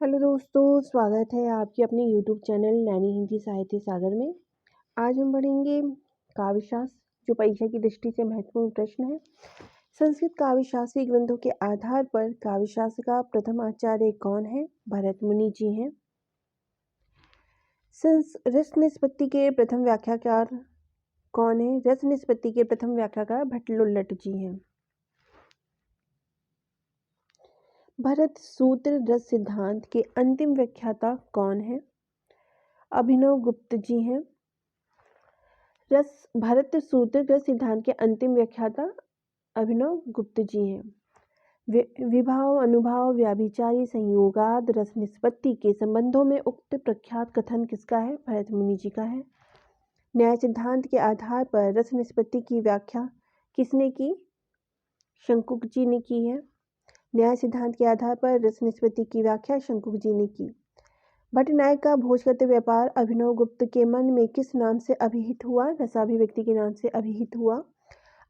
Hello दोस्तों, स्वागत है आपके अपने यूट्यूब चैनल नैनी हिंदी साहित्य सागर में। आज हम पढ़ेंगे काव्यशास्त्र, जो परीक्षा की दृष्टि से महत्वपूर्ण प्रश्न है। संस्कृत काव्यशास्त्रीय ग्रंथों के आधार पर काव्यशास्त्र का प्रथम आचार्य कौन है? भरत मुनि जी हैं। रस निष्पत्ति के प्रथम व्याख्याकार कौन है? रस निष्पत्ति के प्रथम व्याख्याकार भट्टलुल्लट जी हैं। भरत सूत्र रस सिद्धांत के अंतिम व्याख्याता कौन है? अभिनव गुप्त जी हैं। भरत सूत्र रस सिद्धांत के अंतिम व्याख्याता अभिनव गुप्त जी हैं। विभाव, अनुभाव, व्याभिचारी, संयोगाद, रस निष्पत्ति के संबंधों में उक्त प्रख्यात कथन किसका है? भरत मुनि जी का है। न्याय सिद्धांत के आधार पर रस निष्पत्ति की व्याख्या किसने की? शंकुक जी ने की है। न्याय सिद्धांत के आधार पर रस निष्पत्ति की व्याख्या शंकुक जी ने की। भट्टनायक का भोजगत व्यापार अभिनव गुप्त के मन में किस नाम से अभिहित हुआ? रसाभिव्यक्ति के नाम से अभिहित हुआ।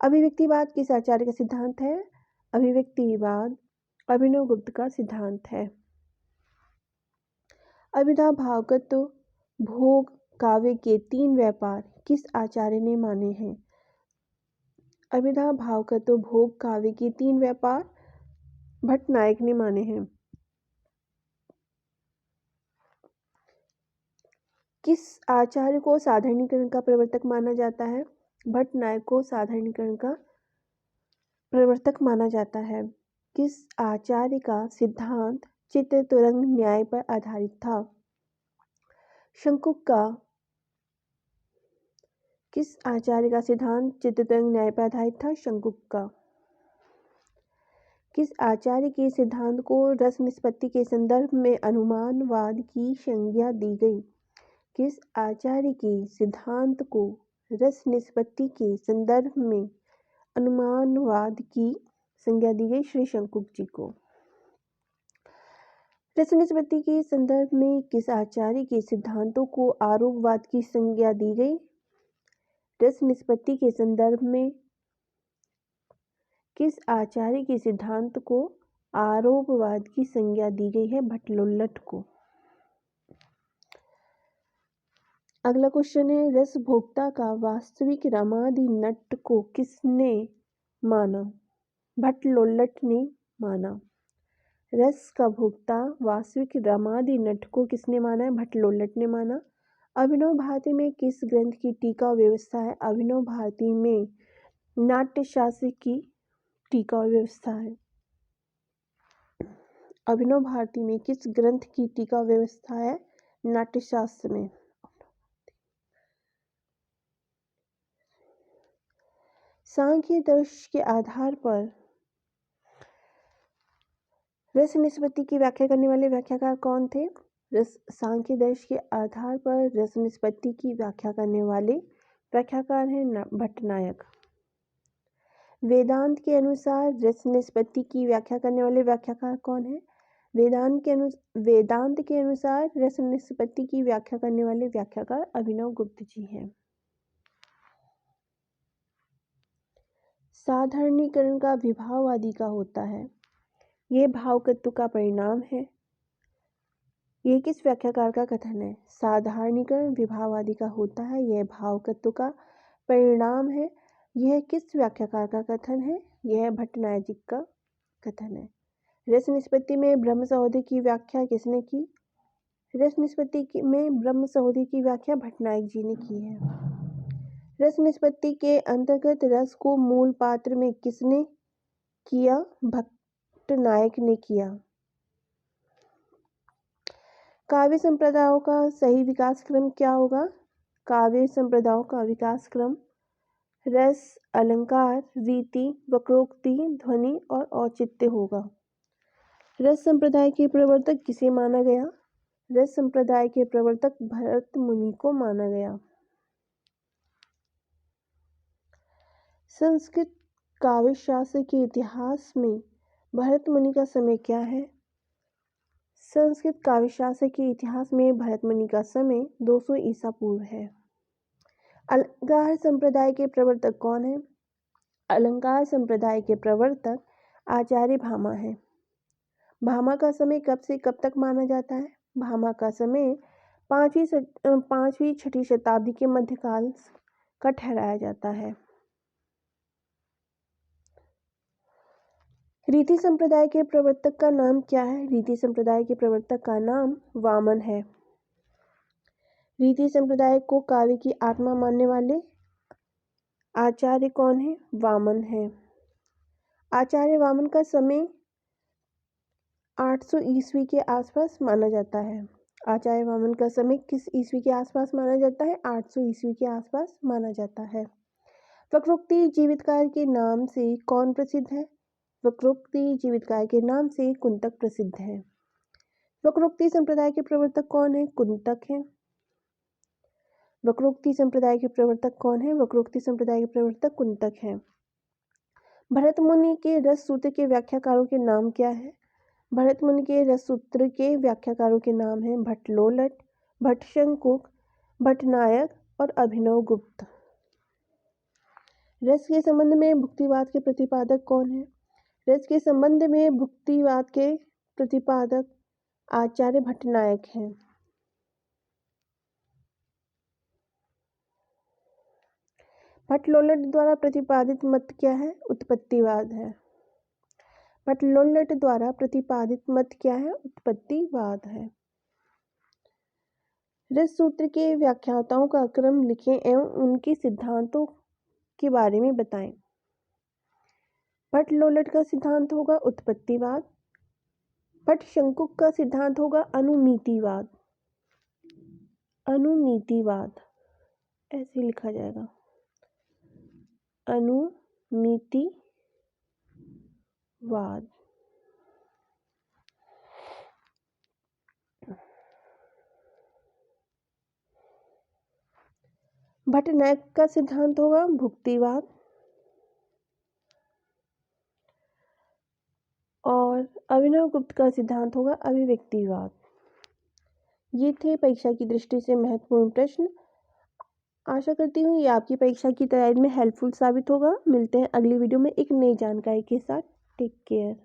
अभिव्यक्तिवाद किस आचार्य का सिद्धांत है? अभिव्यक्तिवाद अभिनव गुप्त का सिद्धांत है। अभिधा भावगत भोग काव्य के 3 व्यापार किस आचार्य ने माने हैं? अभिधा भावगत भोग काव्य के 3 व्यापार भट्टनायक ने माने हैं। किस आचार्य को साधारणीकरण का प्रवर्तक माना जाता है? भट्टनायक को साधारणीकरण का प्रवर्तक माना जाता है। किस आचार्य का सिद्धांत चित्त तुरंग न्याय पर आधारित था? शंकुक का। किस आचार्य का सिद्धांत चित्त तुरंग न्याय पर आधारित था? शंकुक का। किस आचार्य के सिद्धांत को रस निष्पत्ति के संदर्भ में अनुमानवाद की संज्ञा दी गई? किस आचार्य के सिद्धांत को रस निष्पत्ति के संदर्भ में अनुमानवाद की संज्ञा दी गई? श्री शंकुक जी को। रस निष्पत्ति के संदर्भ में किस आचार्य के सिद्धांतों को आरोपवाद की संज्ञा दी गई? रस निष्पत्ति के संदर्भ में किस आचार्य के सिद्धांत को आरोपवाद की संज्ञा दी गई है? भट्टलुल्लट को। अगला क्वेश्चन है, रस भोक्ता का वास्तविक रमादि नट को किसने माना? भट्टलुल्लट ने माना। रस का भोक्ता वास्तविक रमादि नट को किसने माना है? भट्टलुल्लट ने माना। अभिनव भारती में किस ग्रंथ की टीका व्यवस्था है? अभिनव भारती में नाट्यशास्त्र की टीका व्यवस्था है। अभिनव भारती में किस ग्रंथ की टीका व्यवस्था है? नाट्यशास्त्र में। सांख्य दर्श के आधार पर रस निष्पत्ति की व्याख्या करने वाले व्याख्याकार कौन थे? सांख्य दर्श के आधार पर रस निष्पत्ति की व्याख्या करने वाले व्याख्याकार हैं भट्टनायक। वेदांत के अनुसार रस निष्पत्ति की व्याख्या करने वाले व्याख्याकार कौन है? वेदांत के अनुसार रस निष्पत्ति की व्याख्या करने वाले व्याख्याकार अभिनव गुप्त जी हैं। साधारणीकरण का विभाव आदि का होता है, यह भावकत्व का परिणाम है। यह किस व्याख्याकार का कथन है? साधारणीकरण विभाव आदि का होता है, यह भावकत्व का परिणाम है। यह किस व्याख्याकार का कथन है? यह भट्टनायक जी का कथन है। रस निष्पत्ति में ब्रह्म सहोदय की व्याख्या किसने की? रस निष्पत्ति में ब्रह्म सहोदय की व्याख्या भट्टनायक जी ने की है। रस निष्पत्ति के अंतर्गत रस को मूल पात्र में किसने किया? भट्टनायक ने किया। काव्य संप्रदायों का सही विकास क्रम क्या होगा? काव्य संप्रदायों का विकास क्रम रस, अलंकार, रीति, वक्रोक्ति, ध्वनि और औचित्य होगा। रस संप्रदाय के प्रवर्तक किसे माना गया? रस संप्रदाय के प्रवर्तक भरत मुनि को माना गया। संस्कृत काव्यशास्त्र के इतिहास में भरत मुनि का समय क्या है? संस्कृत काव्यशास्त्र के इतिहास में भरत मुनि का समय 200 ईसा पूर्व है। अलंकार संप्रदाय के प्रवर्तक कौन है? अलंकार संप्रदाय के प्रवर्तक आचार्य भामा है। भामा का समय कब से कब तक माना जाता है? भामा का समय 5वीं 6वीं शताब्दी के मध्यकाल का ठहराया जाता है। रीति संप्रदाय के प्रवर्तक का नाम क्या है? रीति संप्रदाय के प्रवर्तक का नाम वामन है। रीति संप्रदाय को काव्य की आत्मा मानने वाले आचार्य कौन है? वामन है। आचार्य वामन का समय 800 ईस्वी के आसपास माना जाता है। आचार्य वामन का समय किस ईस्वी के आसपास माना जाता है? 800 ईस्वी के आसपास माना जाता है। वक्रोक्ति जीवितकाय के नाम से कौन प्रसिद्ध है? वक्रोक्ति जीवितकाय के नाम से कुंतक प्रसिद्ध है। वक्रोक्ति संप्रदाय के प्रवर्तक कौन है? कुंतक है। वक्रोक्ति संप्रदाय के प्रवर्तक कौन है? वक्रोक्ति संप्रदाय के प्रवर्तक कुंतक है। भरत मुनि के रस सूत्र के व्याख्याकारों के नाम क्या है? भरत मुनि के रस सूत्र के व्याख्याकारों के नाम हैं भट्टलोलट, भट्टशंकुक, भट्टनायक और अभिनवगुप्त। रस के संबंध में भुक्तिवाद के प्रतिपादक कौन है? रस के संबंध में भुक्तिवाद के प्रतिपादक आचार्य भट्टनायक हैं। भट्टलोलट द्वारा प्रतिपादित मत क्या है? उत्पत्तिवाद है। भट्टलोलट द्वारा प्रतिपादित मत क्या है? उत्पत्तिवाद है। रस सूत्र के व्याख्याताओं का क्रम लिखें एवं उनके सिद्धांतों के बारे में बताएं। भट्टलोलट का सिद्धांत होगा उत्पत्तिवाद। भट्टशंकुक का सिद्धांत होगा अनुमीतिवाद। अनुमीतिवाद ऐसे लिखा जाएगा, अनुमीतिवाद। भट्टनायक का सिद्धांत होगा भुक्तिवाद और अभिनवगुप्त का सिद्धांत होगा अभिव्यक्तिवाद। ये थे परीक्षा की दृष्टि से महत्वपूर्ण प्रश्न। आशा करती हूँ ये आपकी परीक्षा की तैयारी में हेल्पफुल साबित होगा। मिलते हैं अगली वीडियो में एक नई जानकारी के साथ। Take care.